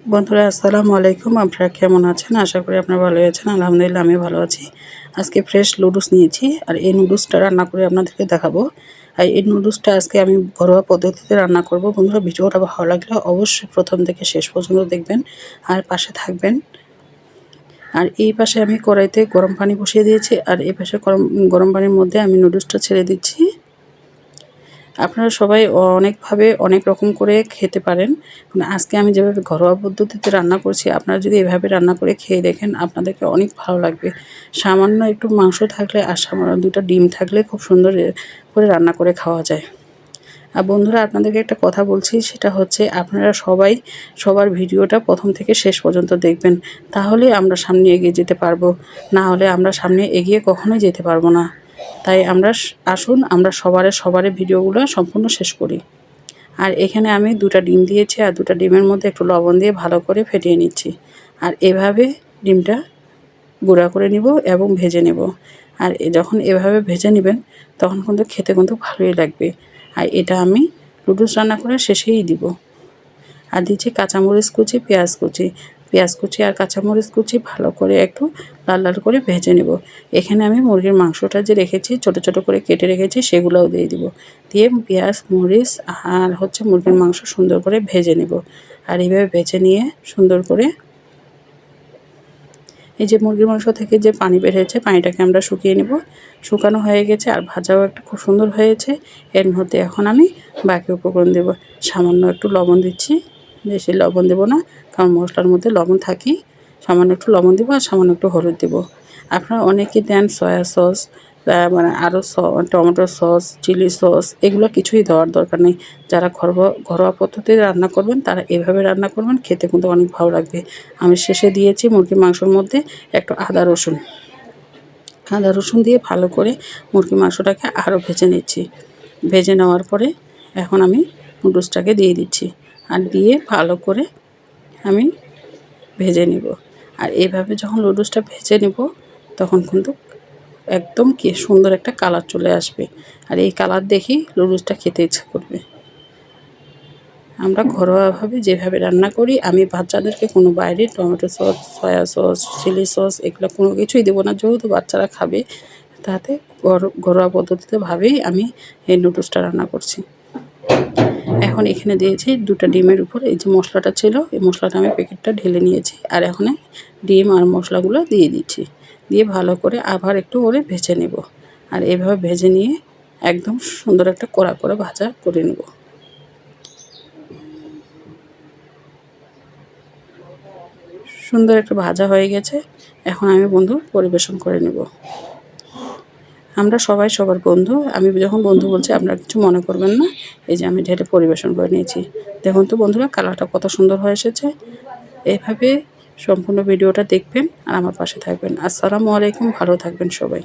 বন্ধুরা আসসালামু আলাইকুম। আপনারা কেমন আছেন? আশা করি আপনারা ভালোই আছেন। আলহামদুলিল্লাহ আমি ভালো আছি। আজকে ফ্রেশ নুডলস নিয়েছি আর এই নুডলসটা রান্না করে আপনাদেরকে দেখাবো। আর এই নুডলসটা আজকে আমি ঘরোয়া পদ্ধতিতে রান্না করব। বন্ধুরা ভিডিওটা ভালো লাগলে অবশ্যই প্রথম থেকে শেষ পর্যন্ত দেখবেন আর পাশে থাকবেন। আর এই পাশে আমি কড়াইতে গরম পানি বসিয়ে দিয়েছি আর এই পাশে গরম পানির মধ্যে আমি নুডলসটা ছেড়ে দিচ্ছি। আপনারা সবাই অনেকভাবে অনেক রকম করে খেতে পারেন। আজকে আমি যেভাবে ঘরোয়া পদ্ধতিতে রান্না করছি, আপনারা যদি এভাবে রান্না করে খেয়ে দেখেন আপনাদেরকে অনেক ভালো লাগবে। সামান্য একটু মাংস থাকলে আর সামান্য 2টা ডিম থাকলে খুব সুন্দর করে রান্না করে খাওয়া যায়। আর বন্ধুরা আপনাদেরকে একটা কথা বলছি, সেটা হচ্ছে আপনারা সবাই সবার ভিডিওটা প্রথম থেকে শেষ পর্যন্ত দেখবেন। তাহলে আমরা সামনে এগিয়ে যেতে পারবো, না হলে আমরা সামনে এগিয়ে কখনোই যেতে পারবো না। তাই আসুন আমরা সবারই ভিডিওগুলো সম্পূর্ণ শেষ করি। আর এখানে আমি 2টা ডিম দিয়েছি আর 2টা ডিমের মধ্যে একটু লবণ দিয়ে ভালো করে ফেটিয়ে নিচ্ছি। আর এভাবে ডিমটা গুঁড়া করে নিব এবং ভেজে নেব। আর যখন এভাবে ভেজে নেবেন তখন কিন্তু খেতে কিন্তু ভালোই লাগবে। আর এটা আমি নুডলস রান্না করে শেষেই দিব। আর দিচ্ছি কাঁচামরিচ কুচি, পেঁয়াজ কুচি আর কাঁচামরিচ কুচি ভালো করে একটু লাল লাল করে ভেজে নেব। এখানে আমি মুরগির মাংসটা যে রেখেছি ছোট ছোট করে কেটে রেখেছি সেগুলোও দিয়ে দিব। দিয়ে পেঁয়াজ মরিচ আর মুরগির মাংস সুন্দর করে ভেজে নেব। আর এইভাবে ভেজে নিয়ে সুন্দর করে এই যে মুরগির মাংস থেকে যে পানি বের হয়েছে পানিটাকে আমরা শুকিয়ে নেব। শুকানো হয়ে গেছে আর ভাজাও একটা খুব সুন্দর হয়েছে। এর মধ্যে এখন আমি বাকি উপকরণ দেব। সামান্য একটু লবণ দিচ্ছি, বেশি লবণ দেব না কারণ মশলার মধ্যে লবণ থাকি। সামান্য একটু লবণ দেবো আর সামান্য একটু হলুদ দেবো। আপনারা অনেকে দেন সয়া সস, মানে আরও টমেটো সস, চিলি সস, এগুলো কিছুই দেওয়ার দরকার নেই। যারা ঘরোয়া পদ্ধতিতে রান্না করবেন তারা এভাবে রান্না করবেন, খেতে কিন্তু অনেক ভালো লাগবে। আমি শেষে দিয়েছি মুরগির মাংসের মধ্যে একটু আদা রসুন দিয়ে ভালো করে মুরগির মাংসটাকে আরও ভেজে নিচ্ছি। ভেজে নেওয়ার পরে এখন আমি নুডলসটাকে দিয়ে দিচ্ছি আর দিয়ে ভালো করে আমি ভেজে নিব। আর এইভাবে যখন নুডলসটা ভেজে নিব তখন কিন্তু একদম কি সুন্দর একটা কালার চলে আসবে। আর এই কালার দেখেই নুডলসটা খেতে ইচ্ছা করবে। আমরা ঘরোয়াভাবে যেভাবে রান্না করি, আমি বাচ্চাদেরকে কোনো বাইরে tomato sauce, soya sauce, chilli sauce এগুলো কোনো কিছুই দেবো না, যেহেতু বাচ্চারা খাবে। তাতে ঘরোয়া পদ্ধতিতেভাবেই আমি এই নুডলসটা রান্না করছি। এখন এখানে দিয়েছি 2টা ডিমের উপর এই যে মশলাটা ছিল, এই মশলাটা আমি প্যাকেটটা ঢেলে নিয়েছি। আর এখন ডিম আর মশলাগুলো দিয়ে দিচ্ছি, দিয়ে ভালো করে আবার একটু করে ভেজে নেব। আর এভাবে ভেজে নিয়ে একদম সুন্দর একটা কড়া করে ভাজা করে নেব। সুন্দর একটা ভাজা হয়ে গেছে। এখন আমি বন্ধু পরিবেশন করে নেব। আমরা সবাই সবার বন্ধু, আমি যখন বন্ধু বলছি আপনারা কিছু মনে করবেন না। এই যে আমি ঢেলে পরিবেশন করে নিয়েছি। দেখুন তো বন্ধুরা কালারটা কত সুন্দর হয়ে এসেছে। এইভাবে সম্পূর্ণ ভিডিওটা দেখবেন আর আমার পাশে থাকবেন। আসসালামু আলাইকুম, ভালো থাকবেন সবাই।